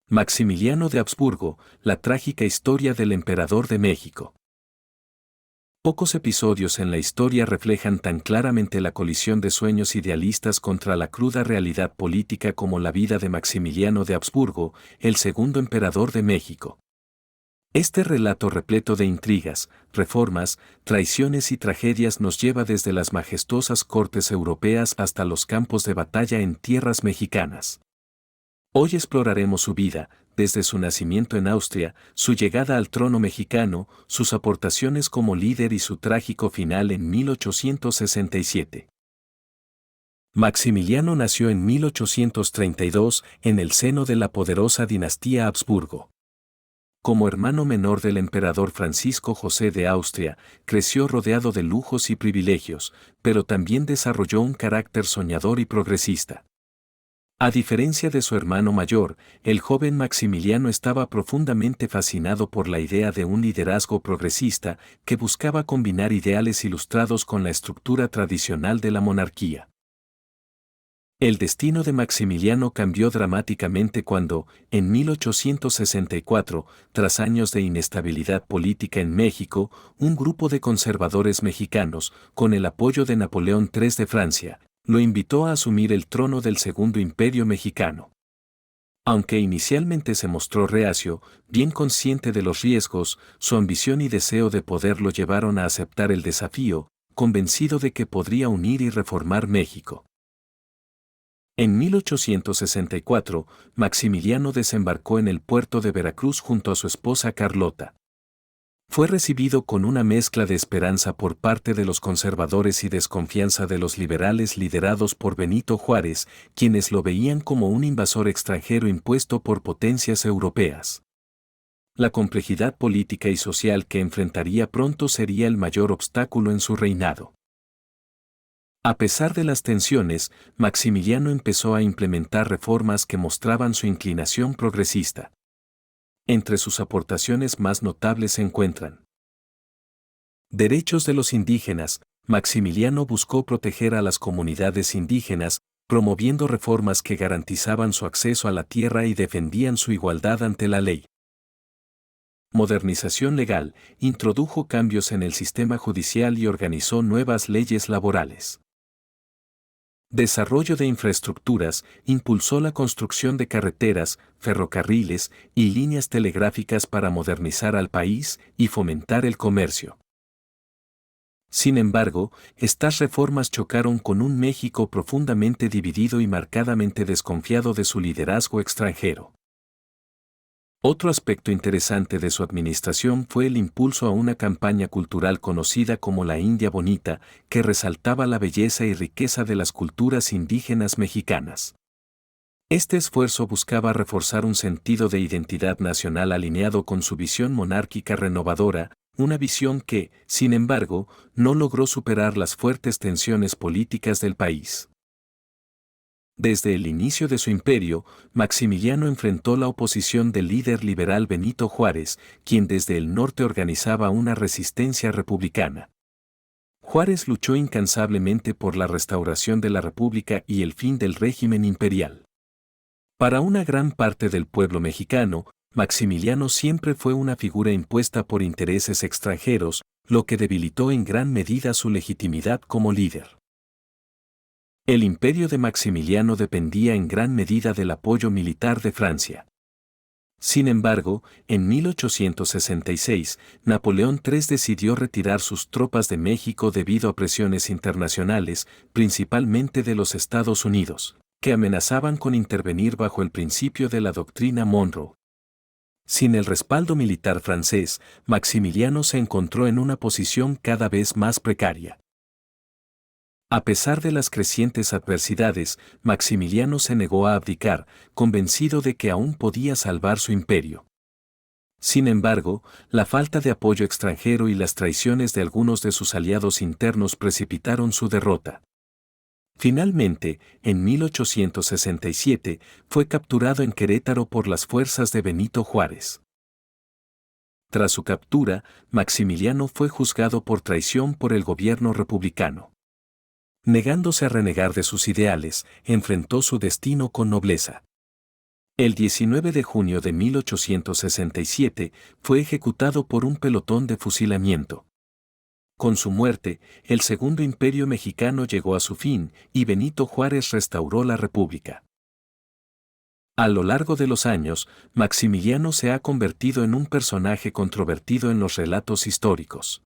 Maximiliano de Habsburgo, la trágica historia del emperador de México. Pocos episodios en la historia reflejan tan claramente la colisión de sueños idealistas contra la cruda realidad política como la vida de Maximiliano de Habsburgo, el segundo emperador de México. Este relato repleto de intrigas, reformas, traiciones y tragedias nos lleva desde las majestuosas cortes europeas hasta los campos de batalla en tierras mexicanas. Hoy exploraremos su vida, desde su nacimiento en Austria, su llegada al trono mexicano, sus aportaciones como líder y su trágico final en 1867. Maximiliano nació en 1832 en el seno de la poderosa dinastía Habsburgo. Como hermano menor del emperador Francisco José de Austria, creció rodeado de lujos y privilegios, pero también desarrolló un carácter soñador y progresista. A diferencia de su hermano mayor, el joven Maximiliano estaba profundamente fascinado por la idea de un liderazgo progresista que buscaba combinar ideales ilustrados con la estructura tradicional de la monarquía. El destino de Maximiliano cambió dramáticamente cuando, en 1864, tras años de inestabilidad política en México, un grupo de conservadores mexicanos, con el apoyo de Napoleón III de Francia, lo invitó a asumir el trono del Segundo Imperio Mexicano. Aunque inicialmente se mostró reacio, bien consciente de los riesgos, su ambición y deseo de poder lo llevaron a aceptar el desafío, convencido de que podría unir y reformar México. En 1864, Maximiliano desembarcó en el puerto de Veracruz junto a su esposa Carlota. Fue recibido con una mezcla de esperanza por parte de los conservadores y desconfianza de los liberales liderados por Benito Juárez, quienes lo veían como un invasor extranjero impuesto por potencias europeas. La complejidad política y social que enfrentaría pronto sería el mayor obstáculo en su reinado. A pesar de las tensiones, Maximiliano empezó a implementar reformas que mostraban su inclinación progresista. Entre sus aportaciones más notables se encuentran derechos de los indígenas. Maximiliano buscó proteger a las comunidades indígenas, promoviendo reformas que garantizaban su acceso a la tierra y defendían su igualdad ante la ley. Modernización legal, introdujo cambios en el sistema judicial y organizó nuevas leyes laborales. Desarrollo de infraestructuras, impulsó la construcción de carreteras, ferrocarriles y líneas telegráficas para modernizar al país y fomentar el comercio. Sin embargo, estas reformas chocaron con un México profundamente dividido y marcadamente desconfiado de su liderazgo extranjero. Otro aspecto interesante de su administración fue el impulso a una campaña cultural conocida como la India Bonita, que resaltaba la belleza y riqueza de las culturas indígenas mexicanas. Este esfuerzo buscaba reforzar un sentido de identidad nacional alineado con su visión monárquica renovadora, una visión que, sin embargo, no logró superar las fuertes tensiones políticas del país. Desde el inicio de su imperio, Maximiliano enfrentó la oposición del líder liberal Benito Juárez, quien desde el norte organizaba una resistencia republicana. Juárez luchó incansablemente por la restauración de la República y el fin del régimen imperial. Para una gran parte del pueblo mexicano, Maximiliano siempre fue una figura impuesta por intereses extranjeros, lo que debilitó en gran medida su legitimidad como líder. El imperio de Maximiliano dependía en gran medida del apoyo militar de Francia. Sin embargo, en 1866, Napoleón III decidió retirar sus tropas de México debido a presiones internacionales, principalmente de los Estados Unidos, que amenazaban con intervenir bajo el principio de la doctrina Monroe. Sin el respaldo militar francés, Maximiliano se encontró en una posición cada vez más precaria. A pesar de las crecientes adversidades, Maximiliano se negó a abdicar, convencido de que aún podía salvar su imperio. Sin embargo, la falta de apoyo extranjero y las traiciones de algunos de sus aliados internos precipitaron su derrota. Finalmente, en 1867, fue capturado en Querétaro por las fuerzas de Benito Juárez. Tras su captura, Maximiliano fue juzgado por traición por el gobierno republicano. Negándose a renegar de sus ideales, enfrentó su destino con nobleza. El 19 de junio de 1867 fue ejecutado por un pelotón de fusilamiento. Con su muerte, el Segundo Imperio Mexicano llegó a su fin y Benito Juárez restauró la República. A lo largo de los años, Maximiliano se ha convertido en un personaje controvertido en los relatos históricos.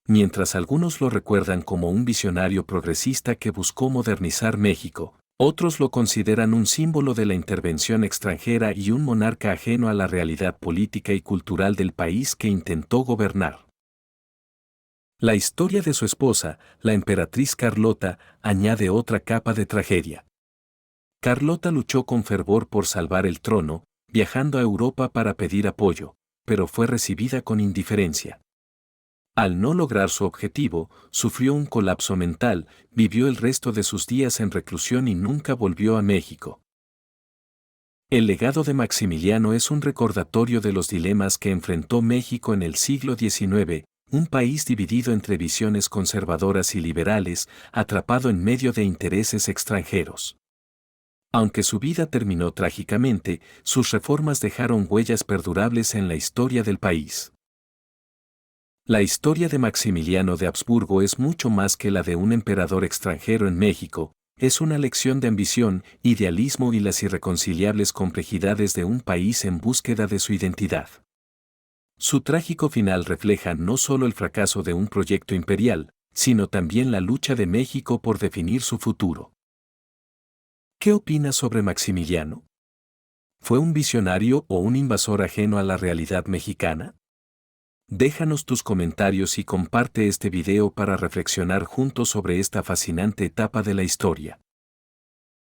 Mientras algunos lo recuerdan como un visionario progresista que buscó modernizar México, otros lo consideran un símbolo de la intervención extranjera y un monarca ajeno a la realidad política y cultural del país que intentó gobernar. La historia de su esposa, la emperatriz Carlota, añade otra capa de tragedia. Carlota luchó con fervor por salvar el trono, viajando a Europa para pedir apoyo, pero fue recibida con indiferencia. Al no lograr su objetivo, sufrió un colapso mental, vivió el resto de sus días en reclusión y nunca volvió a México. El legado de Maximiliano es un recordatorio de los dilemas que enfrentó México en el siglo XIX, un país dividido entre visiones conservadoras y liberales, atrapado en medio de intereses extranjeros. Aunque su vida terminó trágicamente, sus reformas dejaron huellas perdurables en la historia del país. La historia de Maximiliano de Habsburgo es mucho más que la de un emperador extranjero en México, es una lección de ambición, idealismo y las irreconciliables complejidades de un país en búsqueda de su identidad. Su trágico final refleja no solo el fracaso de un proyecto imperial, sino también la lucha de México por definir su futuro. ¿Qué opinas sobre Maximiliano? ¿Fue un visionario o un invasor ajeno a la realidad mexicana? Déjanos tus comentarios y comparte este video para reflexionar juntos sobre esta fascinante etapa de la historia.